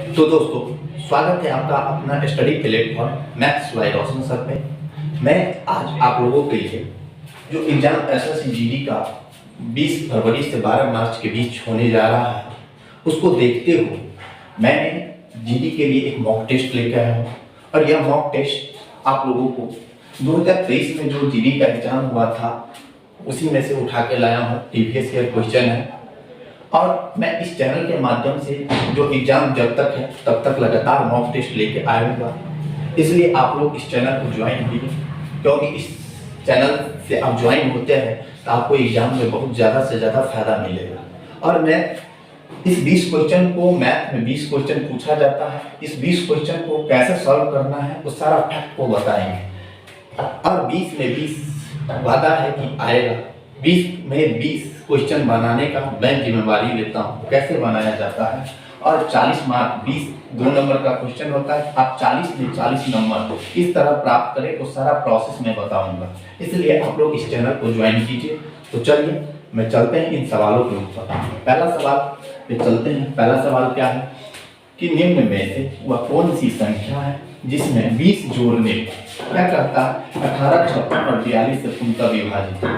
तो दोस्तों, स्वागत है आपका अपना study platform maths by Roshan sir पे। मैं आज आप लोगों के लिए जो एग्जाम एसएससी जीडी का 20 फरवरी से 12 मार्च के बीच होने जा रहा है, उसको देखते हुए मैंने जीडी के लिए एक मॉक टेस्ट लेकर आया हूँ। और यह मॉक टेस्ट आप लोगों को 2023 में जो जीडी का एग्जाम हुआ था उसी में से उठा के लाया हूँ। प्रीवियस ईयर क्वेश्चन है और मैं इस चैनल के माध्यम से जो एग्जाम जब तक है तब तक लगातार मॉक टेस्ट लेके आऊँगा। इसलिए आप लोग इस चैनल को ज्वाइन कीजिए, क्योंकि इस चैनल से आप ज्वाइन होते हैं तो आपको एग्जाम में बहुत ज़्यादा से ज़्यादा फायदा मिलेगा। और मैं इस 20 क्वेश्चन को, मैथ में 20 क्वेश्चन पूछा जाता है, इस 20 क्वेश्चन को कैसे सॉल्व करना है वो सारा फैक्ट को बताएंगे। और 20 में 20 वादा है कि आएगा। 20 में 20 क्वेश्चन बनाने का मैं जिम्मेवारी लेता हूँ, कैसे बनाया जाता है। और 40 मार्क 20 2 नंबर का क्वेश्चन होता है, आप 40 में 40 नंबर इस तरह प्राप्त करें, वो सारा प्रोसेस मैं बताऊंगा। इसलिए आप लोग इस चैनल को ज्वाइन कीजिए। तो चलिए मैं चलते हैं इन सवालों के ऊपर। पहला सवाल पे चलते हैं। पहला सवाल क्या है कि निम्न में से वह कौन सी संख्या है जिसमें 20 जोड़ने क्या करता है 18, 56 और 42 से पूर्णतः विभाजित हो।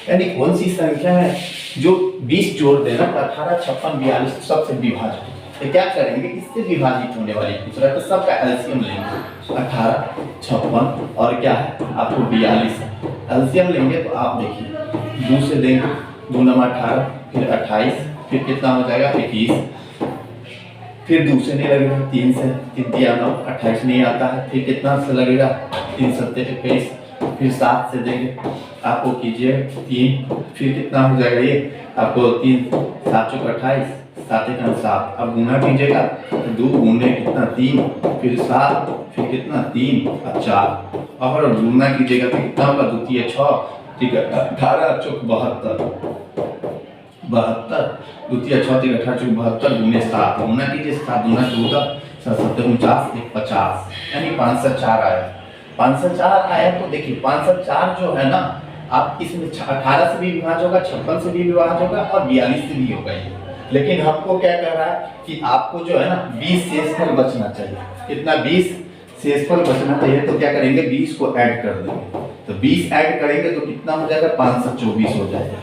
यानी कौन सी संख्या है जो 20 जोड़ देना 18, 56, 42 सबसे विभाजित। तो क्या करेंगे, इससे विभाजित होने वाली पूछ रहा है तो सबका एलसीएम लेंगे। 18, 56 और क्या है आपको 42 है। एलसीएम लेंगे तो आप देखिए 2 से देंगे, 2 नंबर 18, फिर 28, फिर कितना हो जाएगा 21, फिर 2 से नहीं लगेगा, 3 से 3 दिया 9, 28 नहीं आता है, फिर कितना से लगेगा 3 7 21, फिर 7 से देंगे आपको कीजिए 3, फिर कितना हो जाएगा ये आपको 3 7 चौक 28, 7 1 7। अब गुना कीजिएगा तो 2 गुने कितना 3, फिर 7, फिर कितना 3 और 4। और गुना कीजिएगा तो कितना होगा 2 3 6, ठीक है 18 चौक 72, 2 3 6 3 18 चौक 72 गुने 7। गुना कीजिए 7 गुना 14 7 7 49 1 50, यानी 504 आया। 504 आया तो देखिए 504 जो है ना, आप इसमें 18 से भी विभाज्य होगा, 56 से भी विभाज्य होगा और 42 से भी होगा। लेकिन हमको क्या कह रहा है कि आपको जो है ना 20 शेषफल बचना चाहिए। कितना 20 शेषफल बचना चाहिए। तो क्या करेंगे 20 को ऐड कर देंगे। तो 20 ऐड करेंगे तो कितना हो जाएगा 524 हो जाएगा।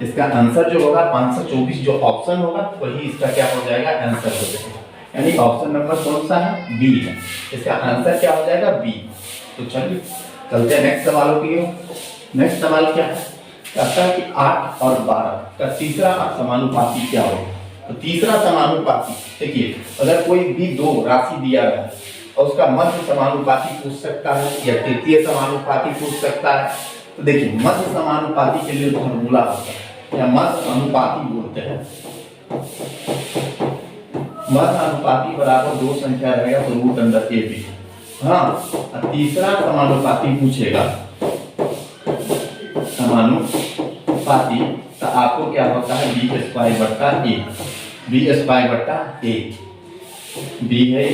इसका आंसर जो होगा 524, जो ऑप्शन होगा वही इसका क्या हो जाएगा आंसर हो जाएगा। यानी ऑप्शन नंबर कौन सा है, बी है। इसका आंसर क्या हो जाएगा बी। तो चलिए चलते हैं नेक्स्ट सवालों की ओर। नेक्स्ट सवाल क्या है, कहता है कि 8 और 12 का तीसरा समानुपाती क्या होगा। तो तीसरा समानुपाती देखिए, अगर कोई भी 2 राशि दिया गया है और उसका मध्य समानुपाती पूछ सकता है या तृतीय समानुपाती पूछ सकता है। तो देखिए मध्य समानुपाती के लिए फॉर्मूला होता है या मध्य अनुपाती बोलते हैं। मध्य अनुपाती बराबर 2 संख्या रहेगा तो √a/b। हाँ, तीसरा समानुपाती पूछेगा समानुपाती तो आपको क्या होता है b²/a। b² b है।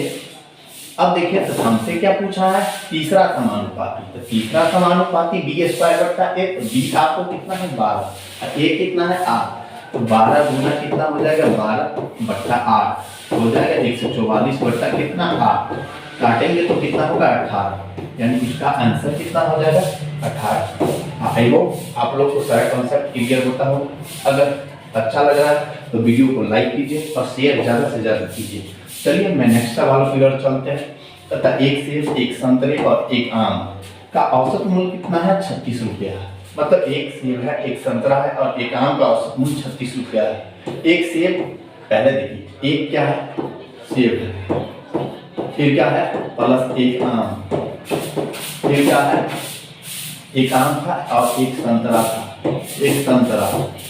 अब देखिए तो हमसे क्या पूछा है, तीसरा समानुपाती। तो तीसरा समानुपाती b²/a। तो b आपको कितना है 12, a कितना है 8। तो 12 गुना कितना हो जाएगा 12/8 हो जाएगा 144 बट्टा कितना 8। काटेंगे तो कितना होगा 18, यानी इसका आंसर कितना हो जाएगा 18। आई होप आप लोग को सारा कॉन्सेप्ट क्लियर होता हो। अगर अच्छा लग रहा है तो वीडियो को लाइक कीजिए और शेयर ज़्यादा से ज़्यादा कीजिए। चलिए मैं नेक्स्ट सवाल की ओर चलते हैं। तथा एक सेब, एक संतरे और एक आम का औसत मूल्य कितना है 36 रुपया है। मतलब एक सेब है, एक संतरा है और एक आम का औसत मूल्य 36 रुपया है। एक सेब पहले देखिए, एक क्या है सेब है, फिर क्या है प्लस एक आम, फिर क्या है एक आम था और एक संतरा था। एक संतरा,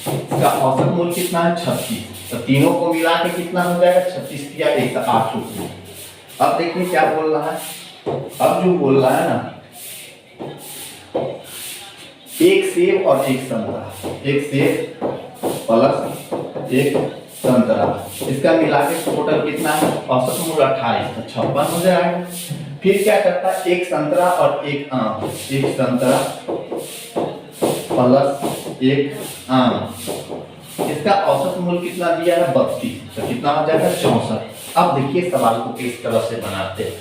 इसका औसत मूल्य कितना है 36। तो तीनों को मिला के कितना हो जाएगा 36 या 108 रुपये। अब देखिए क्या बोल रहा है, अब जो बोल रहा है ना, एक सेब और एक संतरा, एक सेब प्लस एक संतरा, इसका मिला के टोटल कितना है औसत मूल्य 28, तो 56 हो जाएगा। फिर क्या करता है एक संतरा और एक आम, एक संतरा प्लस एक आम इसका औसत मूल्य कितना दिया है 32, तो कितना हो जाएगा 64। अब देखिए सवाल को किस तरह से बनाते हैं,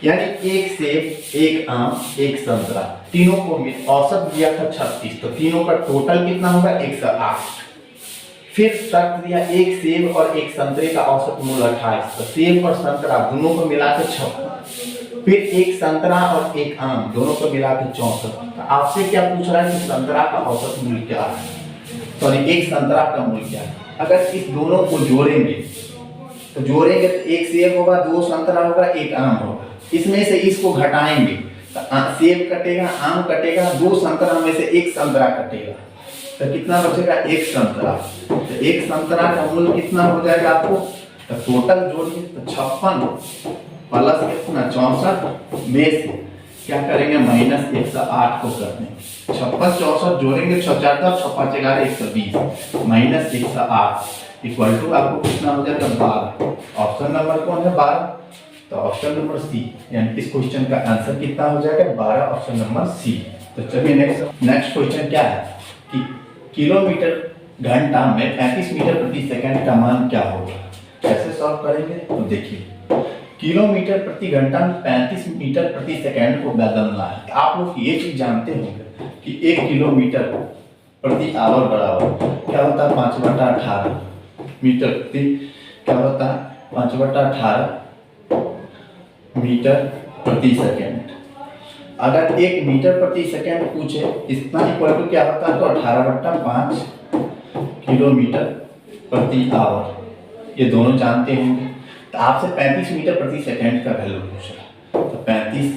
यानी एक सेब, एक आम, एक संतरा, तीनों को औसत दिया था 36, तो तीनों का टोटल कितना होगा 108। फिर शर्त दिया एक सेब और एक संतरे का औसत मूल्य 28, तो सेब और संतरा दोनों को मिलाकर 56। फिर एक संतरा और एक आम दोनों को मिलाकर 64। तो आपसे क्या पूछ रहा है कि संतरा का औसत मूल्य क्या है, सॉरी एक संतरा का मूल्य क्या है। अगर इस दोनों को जोड़ेंगे तो एक सेब होगा, दो संतरा होगा, एक आम होगा। इसमें से इसको घटाएंगे तो सेब कटेगा, आम कटेगा, दो संतरा में से एक संतरा कटेगा, तो कितना बचेगा एक संतरा। तो एक संतरा का मूल्य कितना हो जाएगा आपको, तो टोटल जोड़िए तो 56 प्लस कितना 64 में से क्या करेंगे माइनस 108 को कर देंगे। 56 64 जोड़ेंगे 6 4 10 6 5 11 120 माइनस 108 इक्वल टू आपको कितना हो जाएगा 12। ऑप्शन नंबर कौन है 12, तो ऑप्शन नंबर सी, यानी इस क्वेश्चन का आंसर कितना हो जाएगा 12, ऑप्शन नंबर सी। तो चलिए नेक्स्ट क्वेश्चन क्या है कि किलोमीटर घंटा में 35 मीटर प्रति सेकंड का मान क्या होगा। कैसे सॉल्व करेंगे, तो देखिए किलोमीटर प्रति घंटा में 35 मीटर प्रति सेकंड को बदलना है। आप लोग ये चीज जानते होंगे कि 1 किलोमीटर प्रति आवर बराबर क्या होता है 5/18 मीटर प्रति, क्या होता है 5/18 मीटर प्रति सेकंड। अगर 1 मीटर प्रति सेकंड पूछे इतना इक्वल टू क्या होता है, तो 18/5 किलोमीटर प्रति आवर, ये दोनों जानते होंगे। तो आपसे 35 मीटर प्रति सेकंड का वैल्यू पूछ रहा है, तो 35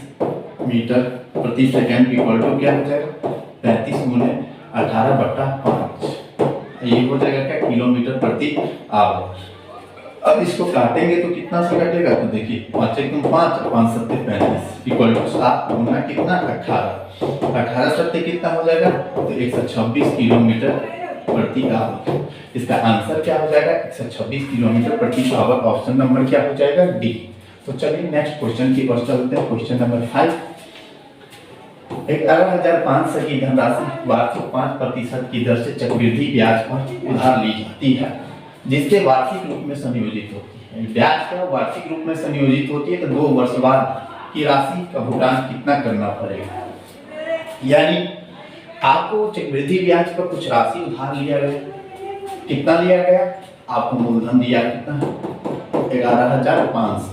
मीटर प्रति सेकंड इक्वल टू क्या हो जाएगा 35 गुने 18/5, ये हो जाएगा क्या किलोमीटर प्रति आवर। अब इसको काटेंगे तो कितना से कटेगा, तो देखिए 5 × 5 5 × 7 35 इक्वल टू 7 गुना कितना 18, 18 7 कितना हो जाएगा, तो 126 किलोमीटर प्रति आवर। इसका आंसर क्या हो जाएगा 126 किलोमीटर प्रति आवर, ऑप्शन नंबर क्या हो जाएगा डी। तो चलिए नेक्स्ट क्वेश्चन की ओर चलते हैं। क्वेश्चन नंबर 5, 11,500 की धनराशि वार्षिक 5% की दर से चक्रवृद्धि ब्याज पर उधार ली जाती है, जिसके वार्षिक रूप में संयोजित होती है। ब्याज का वार्षिक रूप में संयोजित होती है, तो 2 वर्ष बाद की राशि का भुगतान कितना करना पड़ेगा। यानी आपको चक्रवृद्धि ब्याज पर कुछ राशि उधार लिया गया, कितना लिया गया, आपको मूलधन दिया कितना 11,500,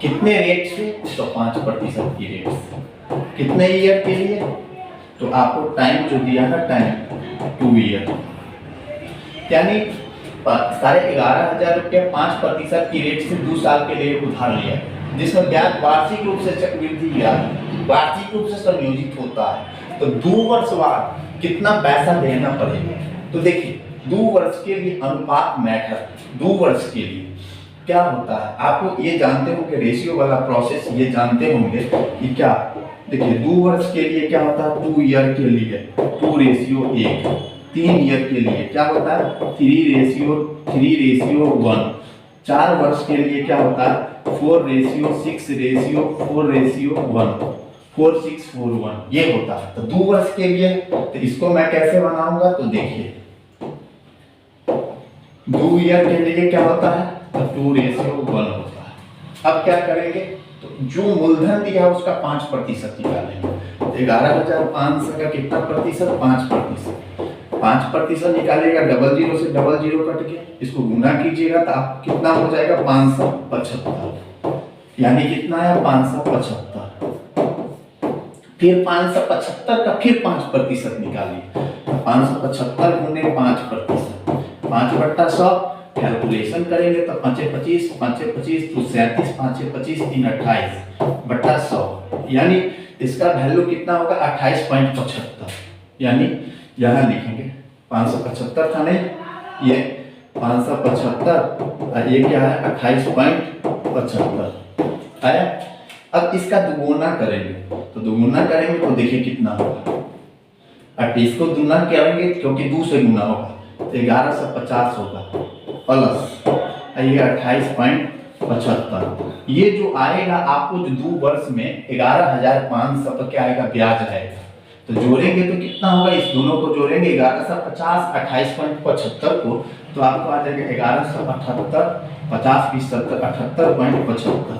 कितने रेट से, तो 5% की रेट से, कितने ईयर के लिए, तो आपको टाइम जो दिया है टाइम 2 ईयर, यानी 11,500 रुपया 5% की रेट से 2 साल के लिए उधार लिया, जिसमें ब्याज वार्षिक रूप से चक्रवृद्धि ब्याज वार्षिक रूप से संयोजित होता है। तो 2 वर्ष बाद कितना पैसा देना पड़ेगा, तो देखिए 2 वर्ष के लिए अनुपात मैटर, 2 वर्ष के लिए क्या होता है, आपको ये जानते हो कि रेशियो वाला प्रोसेस ये जानते होंगे कि क्या, देखिए 2 वर्ष के लिए क्या होता है 2 ईयर के लिए 2:1, 3 ईयर के लिए क्या होता है 3:1, 4 वर्ष के लिए क्या होता है 4:6:4:1, 4641 ये होता है। तो 2 वर्ष के लिए, तो इसको मैं कैसे बनाऊंगा, तो देखिए 2 ईयर के लिए क्या होता है, तो 2:1 होता है। अब क्या करेंगे, तो जो मूलधन दिया उसका 5% निकालेंगे। 11,500 का कितना प्रतिशत 5%, 5% निकालेगा, 00 से 00 कट के इसको गुना कीजिएगा तो आप कितना हो जाएगा 575, यानी कितना है 575। फिर 575 का फिर 5% निकालिए, 575 गुने 5%, 5/100 कैलकुलेशन करेंगे तो 5×25 5×25 तो 37, 5×25 3 28/100, यानी इसका वैल्यू कितना होगा 28.75, यानी यहाँ लिखेंगे 575 था नहीं, ये 575 ये क्या है 28.75 आया। अब इसका दुगुना करेंगे, तो दुगुना करेंगे तो देखिए कितना होगा, 28 को दुगुना करेंगे क्योंकि 2 से गुना होगा तो 1150 होगा प्लस ये 28.75। ये जो आएगा आपको जो 2 वर्ष में 11,500 पर क्या आएगा ब्याज आएगा, तो तो जोड़ेंगे तो कितना होगा, इस दोनों को जोड़ेंगे 1150 28.75 को, तो आपको आ जाएगा 1178 50 20 70 78.75।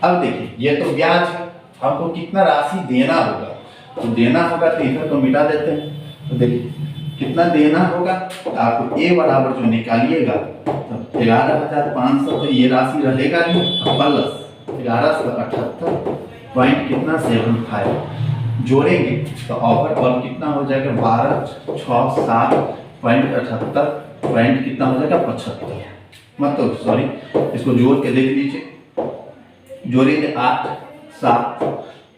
अब देखिए ये तो ब्याज है, हमको कितना राशि देना होगा, तो देना होगा तो इधर को मिटा देते हैं। तो देखिए कितना देना होगा, तो आपको ए बराबर जो निकालिएगा तो 11,500 तो ये राशि रहेगा ही, प्लस 1178 पॉइंट कितना 75 जोड़ेंगे तो ओवरऑल कितना हो जाएगा 12,667.78 पॉइंट कितना हो जाएगा 75। मतलब सॉरी, इसको जोड़ के देख लीजिए, जोड़ेंगे 8 7,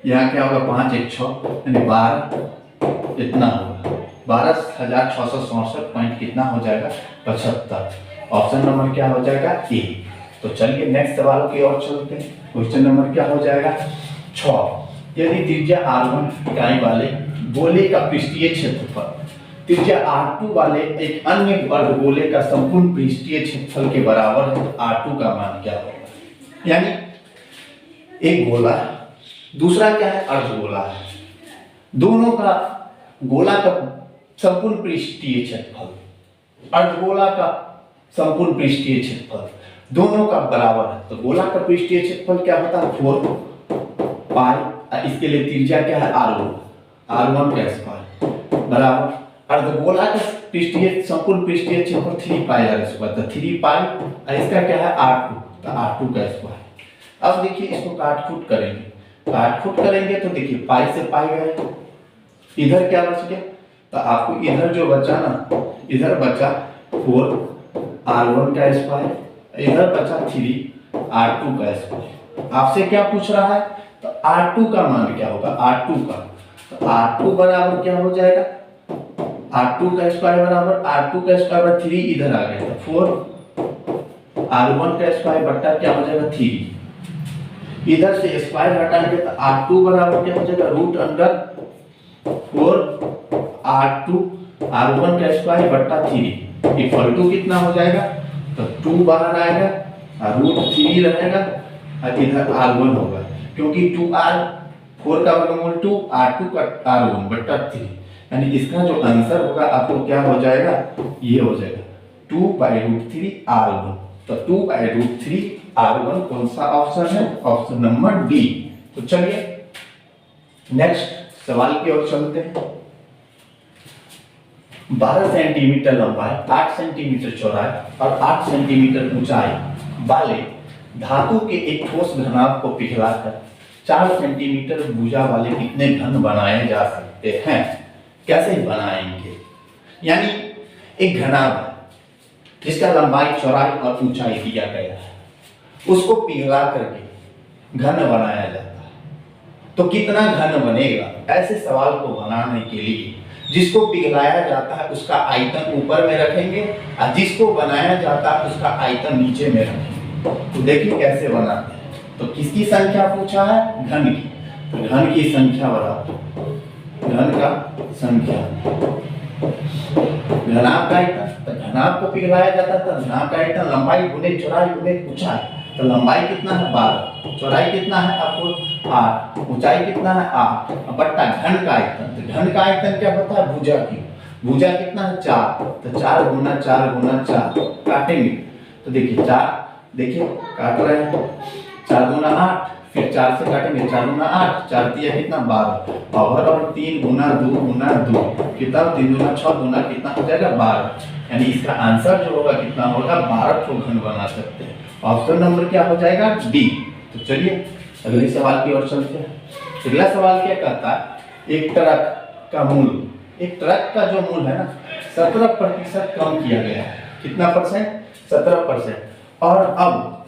यहाँ क्या होगा 5 1 6 यानी 12 इतना होगा 12,667 पॉइंट कितना हो जाएगा 75। ऑप्शन नंबर क्या हो जाएगा ए। तो चलिए नेक्स्ट सवाल की ओर चलते हैं। क्वेश्चन नंबर क्या हो जाएगा 6। यदि त्रिज्या r1 इकाई वाले गोले का पृष्ठीय क्षेत्रफल त्रिज्या r2 वाले एक अन्य अर्धगोले का संपूर्ण पृष्ठीय क्षेत्रफल के बराबर है, r2 का मान क्या होगा। यानी एक गोला दूसरा क्या है अर्धगोला है, दोनों का गोला का संपूर्ण पृष्ठीय क्षेत्रफल अर्धगोला का संपूर्ण पृष्ठीय क्षेत्रफल दोनों का बराबर है। तो गोला का पृष्ठीय क्षेत्रफल क्या होता है 4 पाई, इसके लिए त्रिज्या क्या है r1 का स्क्वायर बराबर अर्धगोला का पृष्ठीय संपूर्ण पृष्ठीय क्षेत्रफल 3 पाई r स्क्वायर, तो 3 पाई इसका क्या है r2, तो r2 का स्क्वायर। अब देखिए इसको काट-फूट करेंगे तो देखिए पाई से पाई गए, इधर क्या बच गया, तो आपको इधर जो बचा ना, इधर बचा 4 r1 का स्क्वायर, इधर बचा 3 r2 का स्क्वायर। आपसे क्या पूछ रहा है, तो r2 का मान क्या होगा, r2 का, तो r2 बराबर क्या हो जाएगा, r2 का स्क्वायर बराबर r2 का स्क्वायर 3 इधर आ गया, तो 4 r1 का स्क्वायर बट्टा क्या हो जाएगा 3, इधर से स्क्वायर हटाएंगे तो r2 बराबर क्या हो जाएगा रूट अंडर 4 r2 r1 का स्क्वायर बट्टा 3 इक्वल टू कितना हो जाएगा, तो 2 बाहर आएगा और रूट 3 रहेगा और इधर r1 होगा, क्योंकि 4 का वर्गमूल 2 r2 का r1 बट्टा 3, यानी इसका जो आंसर होगा आपको क्या हो जाएगा, ये हो जाएगा 2/√3 r1। तो 2/√3 r1 कौन सा ऑप्शन है, ऑप्शन नंबर डी। तो चलिए नेक्स्ट सवाल की ओर चलते हैं। 12 सेंटीमीटर लंबाई 8 सेंटीमीटर चौड़ाई और 8 सेंटीमीटर ऊंचाई वाले धातु के एक ठोस घनाभ को पिघलाकर 4 सेंटीमीटर भुजा वाले कितने घन बनाए जा सकते हैं। कैसे बनाएंगे, यानी एक घनाभ है जिसका लंबाई चौड़ाई और ऊंचाई दिया गया है, उसको पिघला करके घन बनाया जाता है, तो कितना घन बनेगा। ऐसे सवाल को बनाने के लिए जिसको पिघलाया जाता है उसका आयतन ऊपर में रखेंगे और जिसको बनाया जाता है उसका आयतन नीचे में रखेंगे। तो देखिए कैसे बनाते हैं। तो किसकी संख्या पूछा है, घन की, तो घन की संख्या बराबर घन का संख्या घनाभ का आयतन, तो घनाभ को पिघलाया जाता है तो घनाभ का आयतन लंबाई गुने चौड़ाई गुने ऊंचाई, तो लंबाई कितना है 12, चौड़ाई कितना है आपको 8, ऊंचाई कितना है 8 बट्टा घन का आयतन। तो घन का आयतन क्या होता है भुजा की, भुजा कितना है 4, तो 4 गुना 4 गुना 4 काटेंगे तो देखिए 4, देखिए काट रहे हैं 4 गुना 8, फिर 4 से काटेंगे 4 गुना 8, 4 तिया कितना 12 और 3 गुना 2 गुना 2 कितना 3 गुना 6 गुना कितना हो जाएगा 12, यानी इसका आंसर जो होगा कितना होगा 12 को घन बना सकते हैं। ऑप्शन नंबर क्या हो जाएगा डी। तो चलिए अगले सवाल की ओर चलते हैं। अगला सवाल क्या कहता है, एक ट्रक का मूल, एक ट्रक का जो मूल है ना 17% कम किया गया है, कितना परसेंट 17%, और अब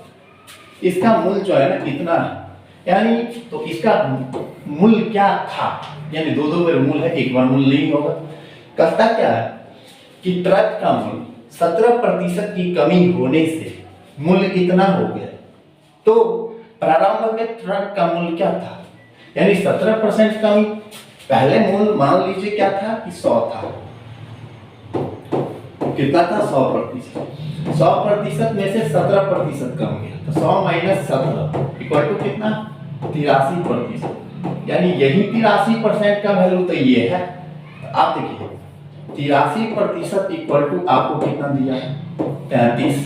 इसका मूल जो है ना कितना है, यानी तो इसका मूल क्या था, यानी दो बार मूल है एक बार मूल नहीं होगा। कहता क्या है कि ट्रक का मूल 17% की कमी होने से मूल्य कितना हो गया। तो प्रारंभ में ट्रक का मूल्य क्या था, यानी 17% कमी, पहले मूल्य मान लीजिए क्या था कि 100 था, कितना था 100%, 100% में से 17% कम गया, तो 100 - 17 इक्वल टू कितना 83%। यानी यही 83% का वैल्यू तो ये है। तो आप देखिए 83% इक्वल टू आपको कितना दिया है 33,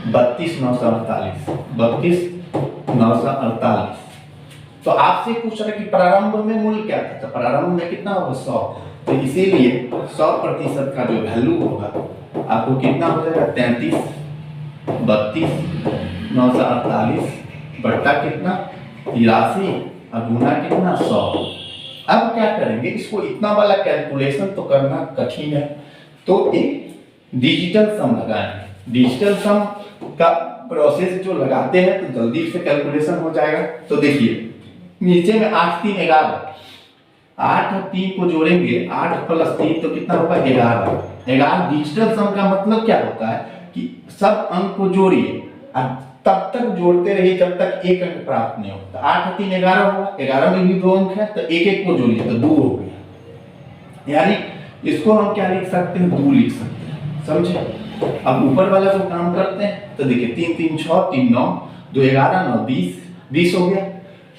32,948, 32,948। तो आपसे पूछ रहा है कि प्रारंभ में मूल्य क्या था, तो प्रारंभ में कितना होगा 100। तो इसीलिए 100% का जो वैल्यू होगा आपको कितना हो जाएगा 33, 32,948 बट्टा कितना 83 और गुना कितना 100। अब क्या करेंगे, इसको इतना वाला कैलकुलेशन तो करना कठिन है, तो एक डिजिटल सम लगाएंगे। डिजिटल सम का प्रोसेस जो लगाते हैं तो जल्दी से कैलकुलेशन हो जाएगा। तो देखिए नीचे में 8 3 11, 8 और 3 को जोड़ेंगे, 8 प्लस 3 तो कितना होगा 11। 11 डिजिटल सम का मतलब क्या होता है कि सब अंक को जोड़िए और तब तक जोड़ते रहिए जब तक एक अंक प्राप्त नहीं होता। 8 और 3 11 होगा, 11 में भी 2 अंक है तो एक एक को जोड़िए तो 2 हो गया। यानी इसको हम क्या लिख सकते हैं 2 लिख सकते हैं, समझे। अब ऊपर वाला जो काम करते हैं तो देखिए 3 3 6 3 9 2 11 9 20, 20 हो गया,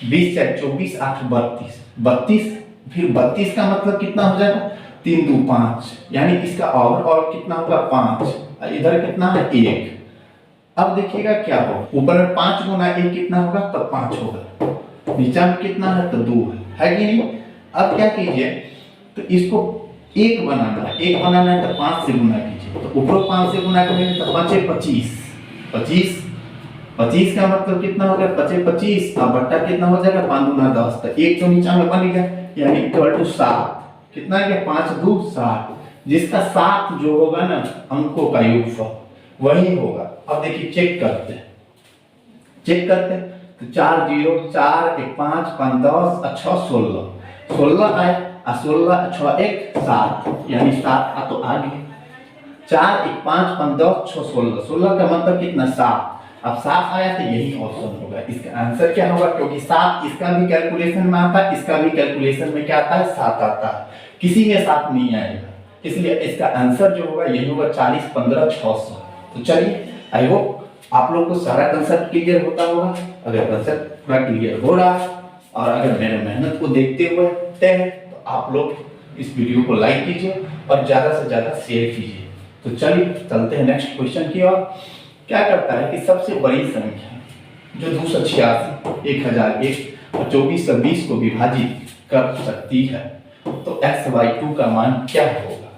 20 4 24 8 32, 32 फिर 32 का मतलब कितना हो जाएगा 3 2 5, यानी इसका और कितना होगा 5, इधर कितना है 1। अब देखिएगा क्या हो, ऊपर में 5 गुना 1 कितना होगा तो 5 होगा, नीचे में कितना है तो 2 है कि नहीं। अब क्या कीजिए, तो इसको 1 बनाना है, 1 बनाना है तो 5 से गुना कीजिए, तो ऊपर 5 से गुना करेंगे तो 5 25, 25 25 का मतलब कितना हो गया 25 25 और बट्टा कितना हो जाएगा 5 गुना 10, तो 1 तो नीचे में बन गया, यानी इक्वल टू 7। कितना है 5 2 7, जिसका 7 जो होगा ना अंकों का योगफल वही होगा। अब देखिए चेक करते हैं, तो 4 0 4 1 5 5 10 अच्छा 16, 16 आए और 16 6 1 7, यानी 7 तो आ गए। 4 1 5 5 10 6 16, 16 का मतलब कितना 7। अब 7 आया तो यही ऑप्शन होगा, इसका आंसर क्या होगा, क्योंकि 7 इसका भी कैलकुलेशन में आता है, इसका भी कैलकुलेशन में क्या आता है 7 आता है, किसी में 7 नहीं आएगा, इसलिए इसका आंसर जो होगा यही होगा 40 15 600। तो चलिए आई होप आप लोग को सारा कंसेप्ट क्लियर होता होगा। अगर कंसेप्ट पूरा क्लियर हो रहा है और अगर मेरे मेहनत को देखते हुए हैं तो आप लोग इस वीडियो को लाइक कीजिए और ज्यादा से ज्यादा शेयर कीजिए। तो चलिए चलते हैं नेक्स्ट क्वेश्चन की ओर। क्या करता है कि सबसे बड़ी संख्या जो 286 1001 और 2420 को विभाजित कर सकती है तो x/2 का मान क्या होगा।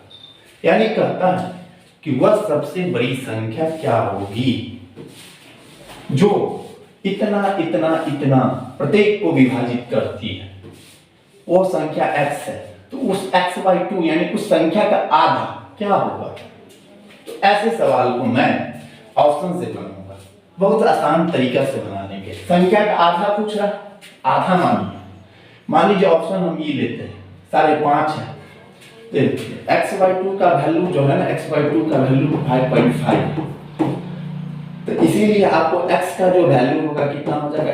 यानी कहता है कि वह सबसे बड़ी संख्या क्या होगी जो इतना इतना इतना प्रत्येक को विभाजित करती है, वो संख्या x है, तो उस x/2 यानी उस संख्या का आधा क्या होगा। तो ऐसे सवाल को मैं ऑप्शन से बनाऊंगा, बहुत आसान तरीका से बना लेंगे। संख्या का आधा पूछ रहा, आधा मान लीजिए ऑप्शन हम ये लेते हैं 5.5 है, x/2 का वैल्यू जो है ना, x/2 का वैल्यू 5.5, तो इसीलिए आपको x का जो वैल्यू होगा कितना हो जाएगा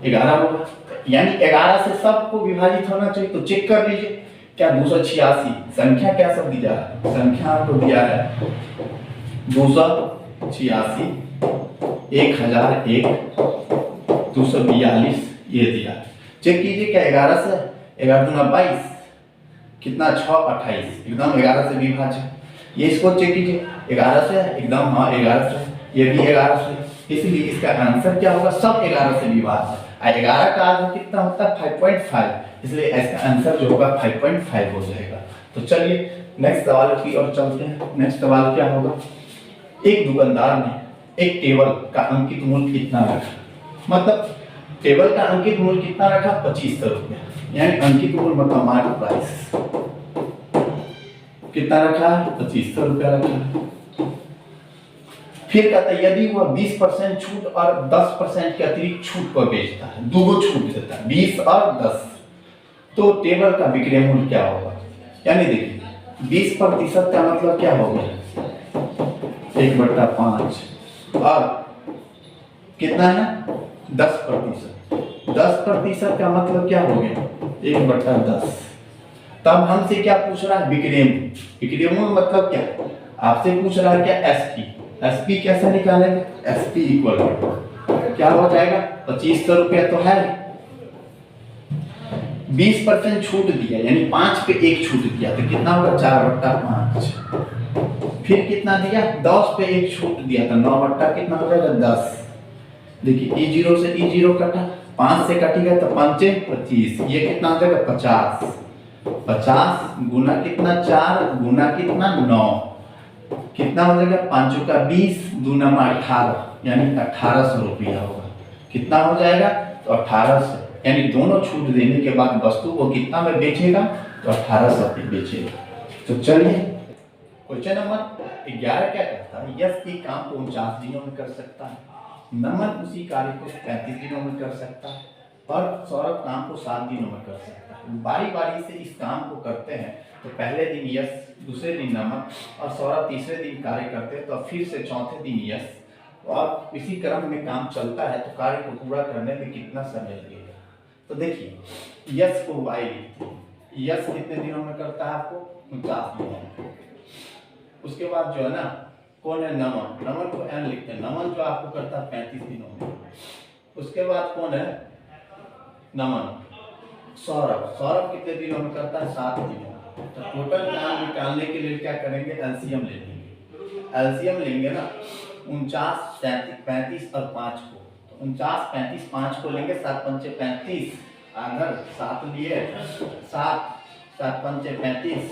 11 होगा, यानी 11 से सबको विभाजित होना चाहिए। तो चेक कर लीजिए क्या 286 संख्या क्या सब दिया है, संख्या आपको दिया है 286 1001 242 ये दिया है। चेक कीजिए क्या 11 से 11 दूना 22 कितना 6 28 एकदम 11 से विभाज्य। ये इसको चेक कीजिए 11 से एकदम, हाँ 11 से, ये भी 11 से, इसलिए इसका आंसर क्या होगा सब 11 से विभाज्य। 11 का आधा कितना होता है 5.5, इसलिए इसका आंसर जो होगा 5.5 हो जाएगा। तो चलिए नेक्स्ट सवाल की ओर चलते हैं। नेक्स्ट सवाल क्या होगा, एक दुकानदार ने एक टेबल का अंकित मूल्य कितना रखा, मतलब टेबल का अंकित मूल्य कितना रखा 2500 रुपया, यानी अंकित मूल्य मतलब मार्केट प्राइस कितना रखा है 2500 रुपया रखा। फिर कहता है यदि वह 20% छूट और 10% के अतिरिक्त छूट पर बेचता है, दो छूट देता है 20 और 10, तो टेबल का विक्रय मूल्य क्या होगा। यानी देखिए 20% का मतलब क्या हो गया 1/5 और कितना है 10%, 10% का मतलब क्या हो गया 1/10। तब हमसे क्या पूछ रहा है विक्रय मूल्य, विक्रय मूल्य मतलब क्या, आपसे पूछ रहा है क्या एसपी, एसपी कैसे निकालेंगे, एसपी इक्वल क्या हो जाएगा 2500 रुपया तो है, 20% छूट दिया, यानी 5 पे 1 छूट दिया तो कितना होगा 4/5। फिर कितना दिया 10 पे 1 छूट दिया तो 9 कितना हो जाएगा 10। देखिए E0 से E0 कटा, 5 से कटेगा तो 5 25, ये कितना हो जाएगा 50। 50 गुना कितना 4 गुना कितना 9, कितना हो जाएगा 5 का 20 2 9 18, यानी 1800 रुपया होगा। कितना हो जाएगा तो 1800, यानी दोनों छूट देने के बाद वस्तु को कितना में बेचेगा तो 1800 पे बेचेगा। तो चलिए क्वेश्चन नंबर 11 क्या कहता है, यस की काम को 49 दिनों में कर सकता है, नमन उसी कार्य को 35 दिनों में कर सकता है और सौरभ काम को 7 दिनों में कर सकता है। बारी बारी से इस काम को करते हैं तो पहले दिन यस, दूसरे दिन नमन और सौरभ तीसरे दिन कार्य करते हैं तो फिर से चौथे दिन यस, और इसी क्रम में काम चलता है तो कार्य को पूरा करने में कितना समय लगेगा। तो देखिए यस को वाई लिखते हैं, यस कितने दिनों में करता है आपको 49 दिनों में। उसके बाद जो है ना कौन है नमन, नमन को एन लिखते हैं, नमन जो आपको करता है 35 दिनों में। उसके बाद कौन है नमन, सौरभ, सौरभ कितने दिनों में करता है 7 दिनों में। तो टोटल काम निकालने के लिए क्या करेंगे एलसीएम ले लेंगे, एलसीएम लेंगे ना 49 35 और 5 को, तो 49 35 5 को लेंगे 7 5 35, अगर 7 लिए 7 7 5 35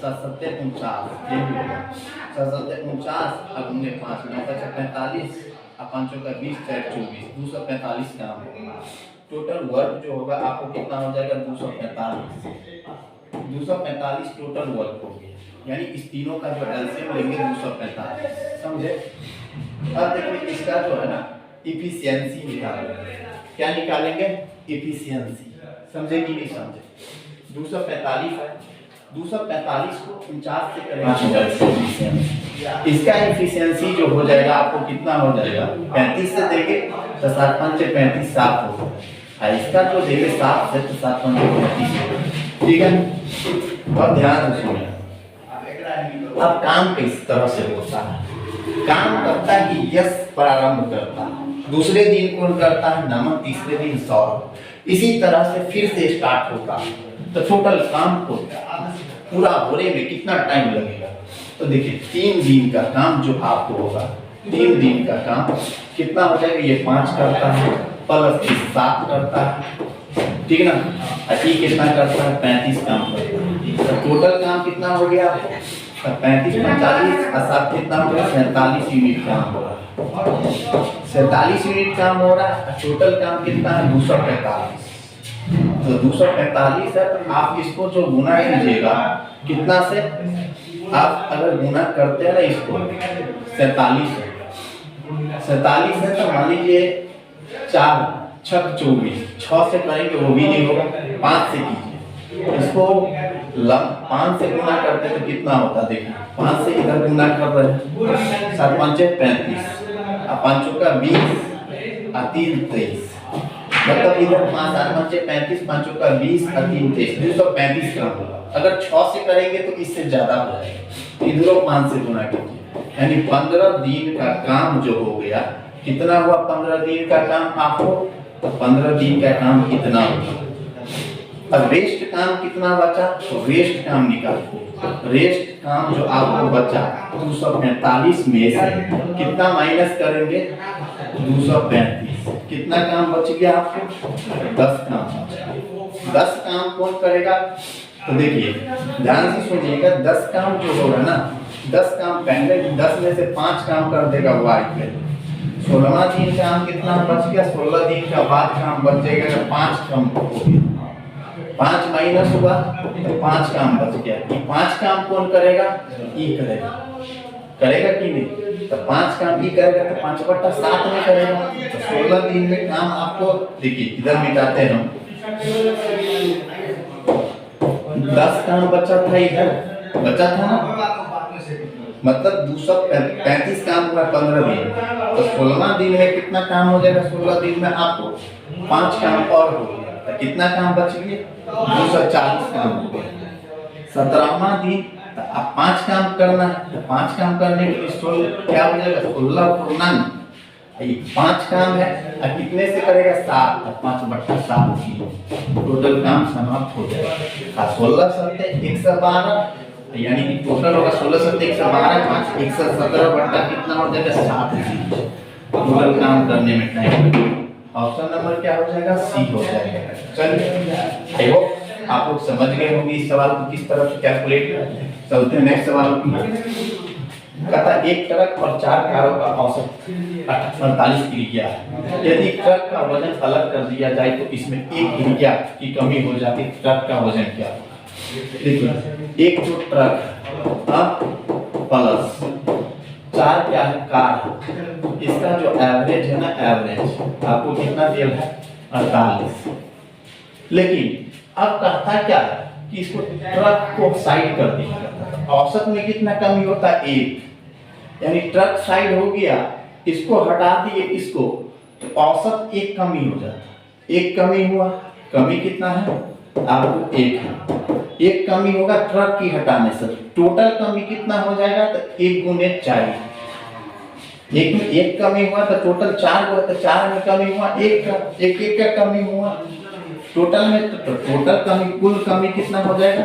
7 7 49, ये भी होगा 7 7 49 अब हमने 5 9 5 45 अब 5 का 20 4 24 245 काम होगा। टोटल वर्क जो होगा आपको कितना हो जाएगा 245 टोटल वर्क हो गया, यानी इस तीनों का जो एलसीएम लेंगे 245, समझे। अब देखिए इसका जो है ना इफिशियंसी निकालेंगे, क्या निकालेंगे इफिशियंसी, समझे कि नहीं समझे। 245 है, 245 को 49 से करेंगे, इसका इफिशियंसी जो हो जाएगा आपको कितना हो जाएगा 35 से देंगे तो 7 5 35 7 होगा, इसका जो देंगे 7 से तो 7 5 35, ठीक है। और ध्यान से सुनिए, अब काम किस तरह से होता है, काम करता है कि यस प्रारंभ करता है, दूसरे दिन कौन करता है नमन, तीसरे दिन सौरभ, इसी तरह से फिर से स्टार्ट होता है। तो टोटल काम को पूरा होने में कितना टाइम लगेगा, तो देखिए 3 दिन का काम जो आपको होगा, 3 दिन का काम कितना हो जाएगा, ये 5 करता है प्लस 7 करता है, ठीक ना, ये कितना करता है 35 काम करता है। तो टोटल काम कितना हो गया 35 45 और 7 कितना हो गया 47 यूनिट काम हो रहा है, 47 यूनिट काम हो रहा है। टोटल काम कितना है 245, तो 245 है तो आप इसको जो गुना कीजिएगा कितना से, आप अगर गुना करते हैं ना इसको 47 है तो मान लीजिए 4 6 24, 6 से करेंगे वो भी नहीं होगा, 5 से कीजिए इसको, 5 से गुना करते तो कितना होता देखिए, 5 से इधर गुना कर रहे हैं 7 5 35 और 5 का 20 और 3 23, मतलब इधर 5 7 5 35 5 का 20 और 3 23 235 काम होगा। अगर 6 से करेंगे तो इससे ज्यादा हो जाएगा, इधरों 5 से गुना कीजिए, यानी 15 दिन का काम जो हो गया, कितना हुआ 15 दिन का काम आपको, तो 15 दिन का काम कितना होगा। अब रेस्ट काम कितना बचा, तो रेस्ट काम निकालो, रेस्ट काम जो आपको बचा 245 में से कितना माइनस करेंगे 235, कितना काम बच गया आपको 10 काम बचा। 10 काम कौन करेगा, तो देखिए ध्यान से सुनिएगा, 10 काम जो होगा ना, 10 काम पहले 10 में से 5 काम कर देगा वाई पे, 16वां दिन काम कितना बच गया, 16 दिन का बाद काम बचेगा 5 काम हो गया, 5 माइनस हुआ तो 5 काम बच गया। ये 5 काम कौन करेगा, ई करेगा, करेगा कि नहीं, तो 5 काम ई करेगा तो 5/7 में करेगा, तो 16 दिन में काम आपको, देखिए इधर मिटाते हैं हम, 10 काम बचा था, इधर बचा था ना, मतलब 235 काम हुआ 15 दिन, तो 16वां दिन में कितना काम हो जाएगा, 16 दिन में आपको 5 काम और हो गया, तो कितना काम बच गया 240 काम हो गया। 17वां दिन तो आप 5 काम करना है, तो 5 काम करने के लिए क्या हो जाएगा 16 पूर्णांक ये 5 काम है और कितने से करेगा 7, तो 5/7 किलो टोटल काम समाप्त हो जाएगा। 16 शर्तें 112 यानी कि टोटल होगा 16 शर्तें 112 5 117 बटा कितना हो जाएगा 7 किलो टोटल काम करने में टाइम लगेगा। ऑप्शन नंबर क्या हो जाएगा सी हो जाएगा। चलिए आई होप आप लोग समझ गए होंगे इस सवाल को किस तरह से कैलकुलेट करते हैं। चलते हैं नेक्स्ट सवाल की। कहता एक ट्रक और 4 कारों का औसत 48 किलोग्राम है। यदि ट्रक का वजन अलग कर दिया जाए तो इसमें 1 किलोग्राम की कमी हो जाती है। ट्रक का वजन क्या होगा? देखिए एक जो ट्रक प्लस 4 क्या है कार, इसका जो एवरेज है ना एवरेज आपको कितना दिया है 48। लेकिन अब कहता क्या है कि इसको ट्रक को साइड कर दिया, औसत में कितना कमी होता है 1, यानी ट्रक साइड हो गया, इसको हटा दिए इसको तो औसत 1 कमी हो जाता। 1 कमी हुआ, कमी कितना है आपको 1 है। 1 कमी होगा ट्रक की हटाने से, टोटल कमी कितना हो जाएगा तो 1 गुने 4। 1 में 1 कमी हुआ तो टोटल 4 हुआ, तो 4 में कमी हुआ 1 का, 1 का कमी हुआ टोटल में, तो टोटल कमी कुल कमी कितना हो जाएगा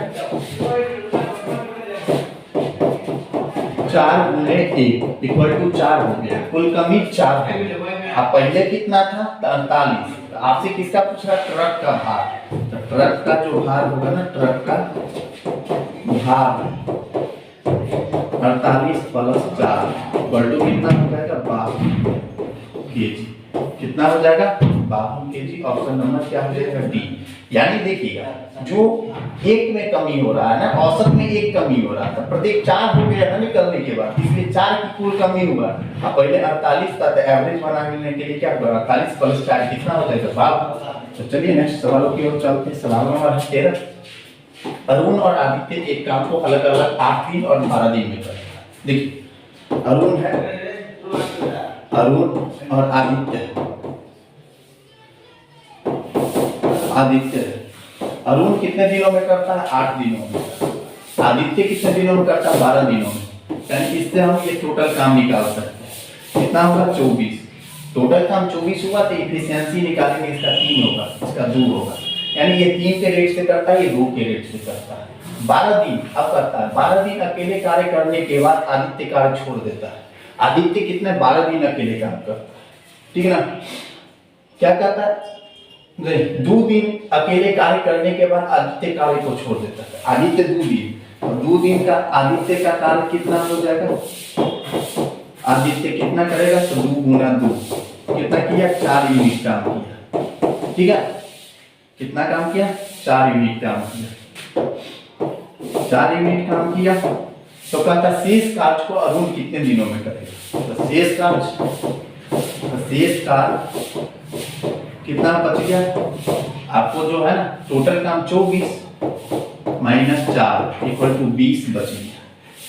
4 गुने 1 इक्वल टू 4 हो गया। कुल कमी 4 हो गया। अब पहले कितना था 48। तो आपसे किसका पूछ रहा ट्रक का भार, तो ट्रक का जो भार होगा ना ट्रक का भार 48 प्लस 4 इक्वल टू कितना हो जाएगा 52 केजी। कितना हो जाएगा 52 केजी। ऑप्शन नंबर क्या हो जाएगा डी। यानी देखिएगा जो 1 में कमी हो रहा है ना, औसत में 1 कमी हो रहा था, प्रत्येक 4 हो गया ना निकलने के बाद, इसलिए 4 की कुल कमी हुआ। अब पहले 48 था तो एवरेज बनाने के लिए क्या हुआ 48 प्लस 4 कितना हो जाएगा 52। तो चलिए नेक्स्ट सवालों की ओर चलते हैं। सवाल नंबर 13। अरुण और आदित्य एक काम को अलग अलग 8 दिन और 12 दिन में करते हैं। देखिए अरुण है, अरुण और आदित्य अरुण कितने दिनों में करता है 8 दिनों में। आदित्य कितने दिनों में करता है 12 दिनों में। यानी इससे हम ये टोटल काम निकाल सकते हैं। कितना होगा 24। टोटल काम 24 हुआ तो इफिशिएंसी निकालेंगे, इसका 3 होगा, इसका 2 होगा। यानी ये 3 के रेट से करता है, ये 2 के रेट से करता है। 12 दिन अब करता है। 12 दिन अकेले कार्य करने के बाद आदित्य कार्य छोड़ देता है। आदित्य कितने 12 दिन अकेले काम करता है, ठीक है ना। क्या करता है 2 दिन अकेले कार्य करने के बाद आदित्य कार्य को छोड़ देता है। आदित्य 2 दिन, और 2 दिन का आदित्य का कार्य कितना हो जाएगा, आदित्य कितना करेगा तो 2 गुना 2 कितना किया 4 यूनिट काम किया, ठीक है। कितना काम किया 4 यूनिट काम किया, 4 यूनिट काम किया। तो कहता शेष कार्य को अरुण कितने दिनों में करेगा। तो शेष कार्य कितना बच गया आपको जो है ना टोटल काम 24 माइनस 4 इक्वल टू 20 बच गया।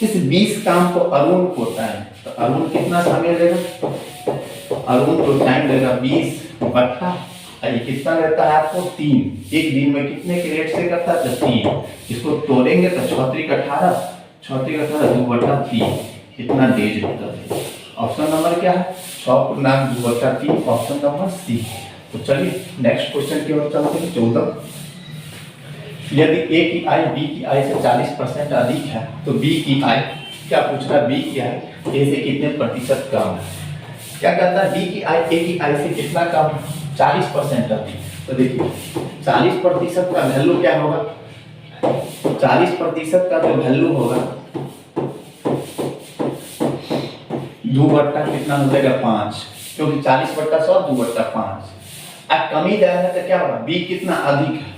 इस 20 काम को अरुण को टाइम, तो अरुण कितना समय लेगा, अरुण को टाइम लेगा 20 बट्टा ये कितना रहता है आपको 3। एक दिन में कितने के रेट से करता है तो 3। इसको तोड़ेंगे तो 6 × 18 2/3 कितना डेज होता है। ऑप्शन नंबर क्या है 6 × 2/3 ऑप्शन नंबर सी। तो चलिए नेक्स्ट क्वेश्चन की ओर चलते हैं। 14। यदि ए की आय बी की आय से 40% अधिक है तो बी की आय क्या पूछ रहा है, बी की आय ए से कितने प्रतिशत कम है। क्या कहता है बी की आय ए की आय से कितना कम 40% अधिक। तो देखिए 40% का वैल्यू क्या होगा, 40% का जो वैल्यू होगा 2 कितना हो जाएगा 5, क्योंकि 40/100 2/5। अब कमी दर है तो क्या होगा बी कितना अधिक है,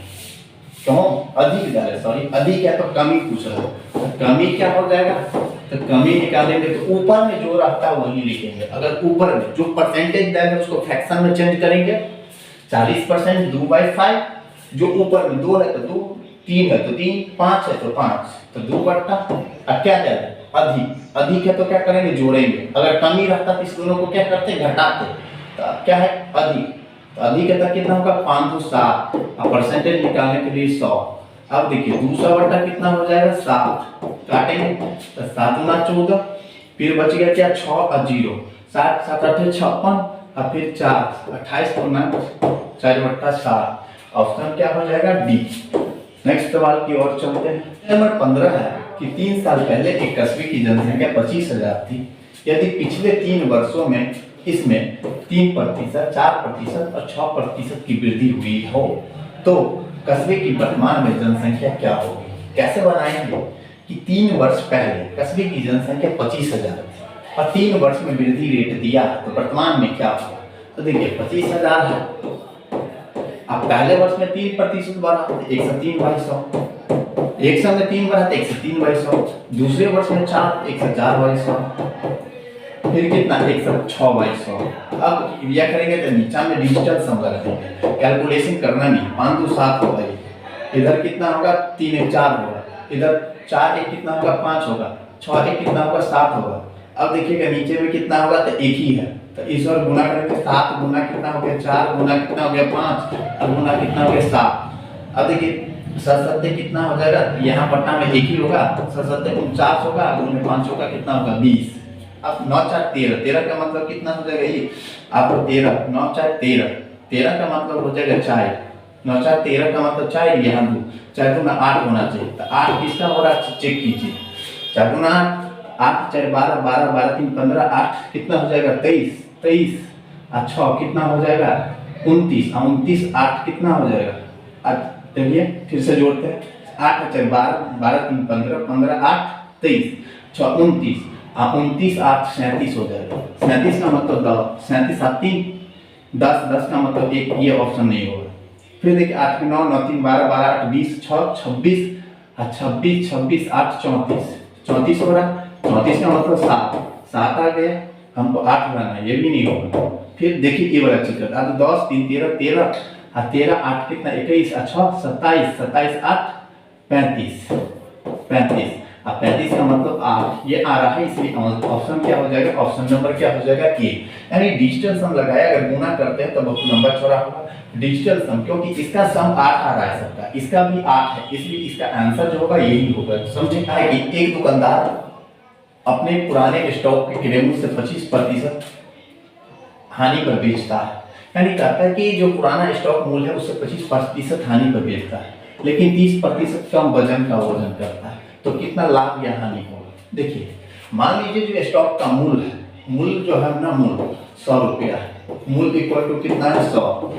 क्यों अधिक दर है, सॉरी अधिक है तो कमी पूछ रहा है। तो कमी क्या हो जाएगा, तो कमी निकालेंगे तो ऊपर में जो रहता है वही लिखेंगे। अगर ऊपर में जो परसेंटेज दर है उसको फ्रैक्शन में चेंज करेंगे। 40% 2/5, जो ऊपर में 2 है तो 2, 3 है तो 3, 5 है तो 5, तो 2/। अब क्या जाएगा अधिक, अधिक है तो क्या करेंगे जोड़ेंगे। अगर कमी रहता तो इस दोनों को क्या करते घटाते। तो अब क्या है अधिक, तो अधिक है तो कितना होगा 5 × 7 और परसेंटेज निकालने के लिए 100। अब देखिए 200 कितना हो जाएगा 7, काटेंगे तो 7 × 14, फिर बच गया क्या 6 और 0, 7 7 8 56, और फिर 4, 28 4/7। ऑप्शन क्या हो जाएगा डी। नेक्स्ट सवाल की ओर चलते हैं। नंबर 15 है कि 3 साल पहले एक कस्बे की जनसंख्या 25,000 थी। यदि पिछले 3 वर्षों में इसमें 3%, 4% और 6% की वृद्धि हुई हो तो कस्बे की वर्तमान में जनसंख्या क्या होगी। कैसे बनाएंगे कि 3 वर्ष पहले कस्बे की जनसंख्या 25,000 थी और 3 वर्ष में वृद्धि रेट दिया तो वर्तमान में क्या होगा। तो देखिए 25,000 है, अब पहले वर्ष में 3% बढ़ा तो 103/100, 100 में 3 बढ़ा तो 103/100, दूसरे वर्ष में 4 104/100, फिर कितना 106/100। अब क्रिया करेंगे तो नीचा में डिजिटल सम लगा देंगे, कैलकुलेशन करना नहीं। 5 2 7 होगा, इधर कितना होगा 3 1 4 होगा, इधर 4 1 कितना होगा 5 होगा, 6 1 कितना होगा 7 होगा। अब देखिएगा नीचे में कितना होगा तो एक ही है, तो इस और गुना करेंगे 7 गुना कितना हो गया 4 गुना कितना हो गया 5 और गुना कितना हो गया 7। अब देखिए 7 कितना हो जाएगा, यहाँ पटना में एक ही होगा, 7 49 होगा, 5 होगा कितना होगा 20। अब 9 4 13, 13 का मतलब कितना हो जाएगा ये आपको 13, 9 4 13, 13 का मतलब हो जाएगा 4, 9 4 13 का मतलब 4, यहाँ 2 4 दूना 8 होना चाहिए। तो 8 किसका हो रहा है चेक कीजिए, 4 दूना 8 4 12 12 12 3 15, 8 कितना हो जाएगा 23 23 और 6 कितना हो जाएगा 29 और 29 8 कितना हो जाएगा। चलिए फिर से जोड़ते हैं, 8 4 12 12 3 15 15 8 23 6 29 और 29 8 37 हो जाएगा। 37 का मतलब 10, 37 7 3 10, 10 का मतलब 1, ये ऑप्शन नहीं होगा। फिर देखिए 8 9 9 3 12 12 8 20 6 26 और 26 26 8 34 34 हो रहा है। 34 का मतलब 7 7 आ गया, हमको 8 लाना है, ये भी नहीं होगा। फिर देखिए ये वाला चीज अब 10 3 13 13 और 13 8 कितना 21 अच्छा 27 27 8 35 35 और 35 का मतलब 8 ये आ रहा है, इसलिए ऑप्शन क्या हो जाएगा, ऑप्शन नंबर क्या हो जाएगा ए। यानी डिजिटल सम लगाया, अगर गुना करते हैं तो नंबर छोड़ा होगा डिजिटल सम, क्योंकि इसका सम 8 आ रहा है सबका, इसका भी 8 है, इसलिए इसका आंसर जो होगा यही होगा। समझे कि एक दुकानदार अपने पुराने स्टॉक के क्रय से 25% हानि पर बेचता है, यानी कहता है कि जो पुराना स्टॉक मूल्य है उससे 25% हानि पर बेचता है, लेकिन 30% कम वजन का वजन करता है, तो कितना लाभ या हानि होगा। देखिए मान लीजिए जो स्टॉक का मूल्य है, मूल्य जो है ना मूल्य 100 रुपया है, मूल्य इक्वल टू कितना है 100,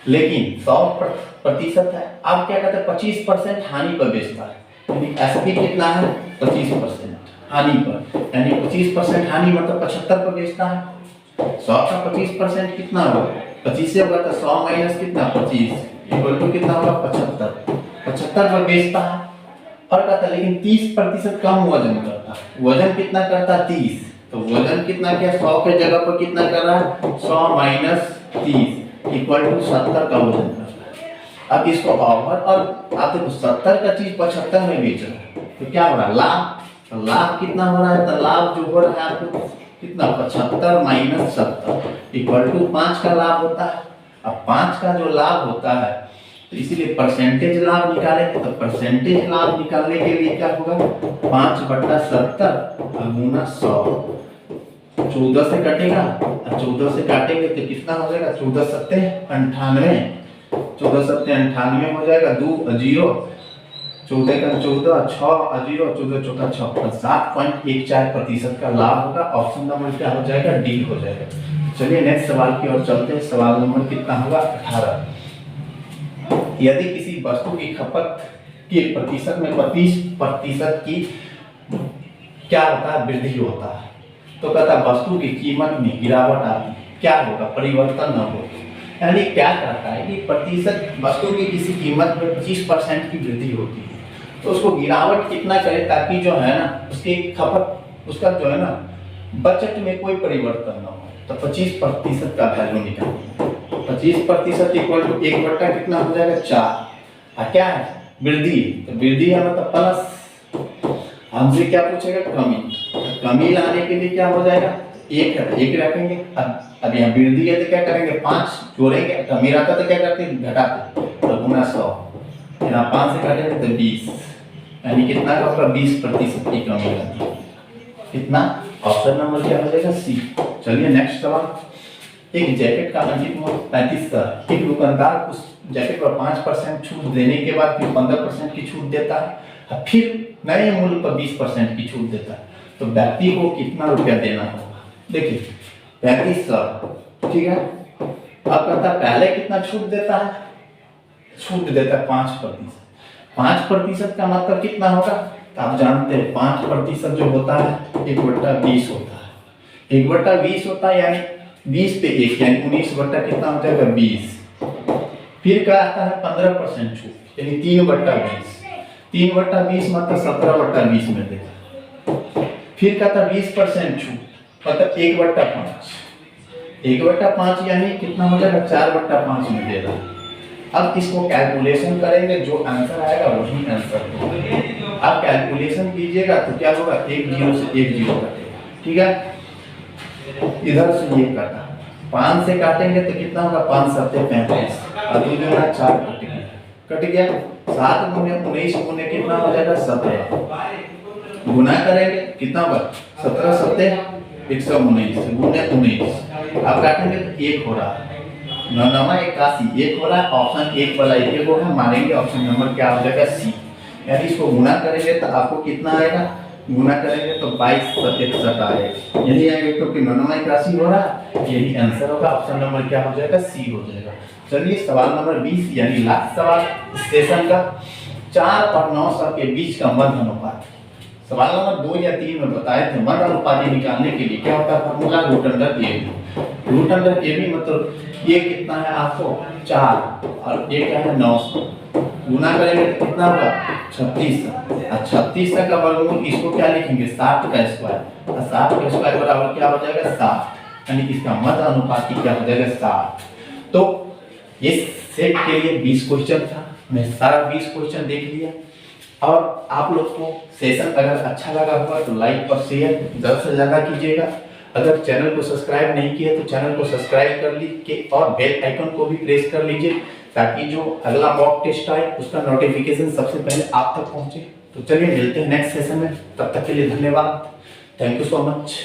लेकिन 100% है। अब क्या कहते हैं 25% हानि पर बेचता है, यानी एसपी कितना है 25% हानि पर, यानी 25% हानि मतलब 75 पर बेचता है। 100 का 25% कितना होगा 25 से होगा, तो 100 माइनस कितना 25 इक्वल टू कितना होगा 75, 75 पर बेचता है। और कहता है लेकिन 30% कम वजन करता है, वजन कितना करता है 30, तो वजन कितना क्या 100 के जगह पर कितना कर रहा है 100 माइनस 30 इक्वल टू 70 का वजन करता है। अब इसको ओवर और आप देखो 70 का चीज 75 में बेच रहा है, तो क्या हो रहा है लाभ, तो लाभ कितना हो रहा है, तो लाभ जो हो रहा है आपको कितना 75 माइनस 70 इक्वल टू 5 का लाभ होता है। अब 5 का जो लाभ होता है तो इसीलिए परसेंटेज लाभ निकालेंगे, तो परसेंटेज लाभ निकालने के लिए क्या होगा 5/70 गुना 100, 14 से कटेगा, 14 से काटेंगे तो कितना हो जाएगा 14 7 98, 14 7 98 हो जाएगा, 2 0 14 का 14 6 0 14 चौका 6, 7.14% का लाभ होगा। ऑप्शन नंबर क्या हो जाएगा डी हो जाएगा। चलिए नेक्स्ट सवाल की ओर चलते हैं। सवाल नंबर कितना होगा 18। यदि किसी वस्तु की खपत के प्रतिशत में 25% की क्या होता है वृद्धि होता है, तो कहता है वस्तु की कीमत में गिरावट आती है, क्या होगा परिवर्तन न हो। यानी क्या कहता है कि प्रतिशत वस्तु की किसी कीमत में 25% की वृद्धि होती है, तो उसको गिरावट कितना करे ताकि जो है ना उसकी खपत उसका जो है ना बजट में कोई परिवर्तन न हो, तो 25% का वैल्यू निकालिए। 25% इक्वल टू 1 बटा कितना हो जाएगा 4, क्या है वृद्धि, तो वृद्धि है मतलब प्लस, हमसे क्या पूछेगा कमी, तो कमी लाने के लिए क्या हो जाएगा 1 है 1 रखेंगे। अब यहाँ वृद्धि है तो क्या करेंगे 5 जोड़ेंगे, कमी रहता तो क्या करते घटाते, तो गुना 100, यहाँ 5 से काटेंगे तो 20, यानी कितना का होगा 20% की कमी आती है। कितना ऑप्शन नंबर क्या हो जाएगा सी। चलिए नेक्स्ट सवाल एक जैकेट का अंकित मूल्य 35,000। एक दुकानदार उस जैकेट पर 5% छूट देने के बाद फिर 15% की छूट देता है, फिर नए मूल्य पर 20% की छूट देता है, तो व्यक्ति को कितना रुपया देना होगा? देखिए 35,000, ठीक है। अब कहता है पहले कितना छूट देता है? छूट देता है 5%। 5% का मतलब कितना होगा? तो आप जानते हैं 5% जो होता है 1/20 होता है। 1/20 होता है यानी 20 पे 1 यानी 19 बट्टा कितना हो जाएगा? 20। फिर क्या आता है? 15% छूट यानी 3/20। 3/20 मतलब 17/20 में देगा। फिर कहता है 20% छूट मतलब 1/5। 1/5 यानी कितना हो जाएगा? 4/5 में देगा। अब इसको कैलकुलेशन करेंगे, जो आंसर आएगा वही आंसर होगा। आप कैलकुलेशन कीजिएगा तो क्या होगा? 1 0 से 1 0 कटेगा, ठीक है। इधर से ये काटा, 5 से काटेंगे तो कितना होगा? 5 7 35 और 2 दूना 4 कट गया। 7 गुने 19 गुने कितना हो जाएगा? 17। गुना करेंगे कितना होगा? 17 7 119 गुने 19। अब काटेंगे तो 1 हो रहा है, 9 81 1 हो रहा है। ऑप्शन 1 वाला 1 को हम मारेंगे, ऑप्शन नंबर क्या हो जाएगा? सी। यानी इसको गुना करेंगे तो आपको कितना आएगा? गुना करेंगे तो 22 + 61 आएगा, यही आएगा क्योंकि 9 81 हो रहा है, यही आंसर होगा। ऑप्शन नंबर क्या हो जाएगा? सी हो जाएगा। चलिए सवाल नंबर 20 यानी लास्ट सवाल स्टेशन का, 4 और 9 के बीच का मध्य अनुपात। सवाल नंबर 2 या 3 में बताए थे मध्य अनुपात निकालने के लिए क्या होता है? Formula √AB। √AB मतलब ये कितना है आपको? 4 और ये क्या है? 900। गुना करेंगे तो कितना होगा? 36। और 36 का वर्गमूल इसको क्या लिखेंगे? 60 का स्क्वायर। और 60 का स्क्वायर बराबर क्या हो जाएगा? 60। यानी इसका मध्य अनुपात क्या हो जाएगा? 60। तो ये सेट के लिए 20 क्वेश्चन था, मैं सारा 20 क्वेश्चन देख लिया। और आप लोग को सेशन अगर अच्छा लगा होगा तो लाइक और शेयर ज़्यादा से ज़्यादा कीजिएगा। अगर चैनल को सब्सक्राइब नहीं किया तो चैनल को सब्सक्राइब कर लीजिए और बेल आइकन को भी प्रेस कर लीजिए, ताकि जो अगला मॉक टेस्ट आए उसका नोटिफिकेशन सबसे पहले आप तक पहुंचे। तो चलिए मिलते हैं नेक्स्ट सेशन में, तब तक के लिए धन्यवाद। Thank you so much.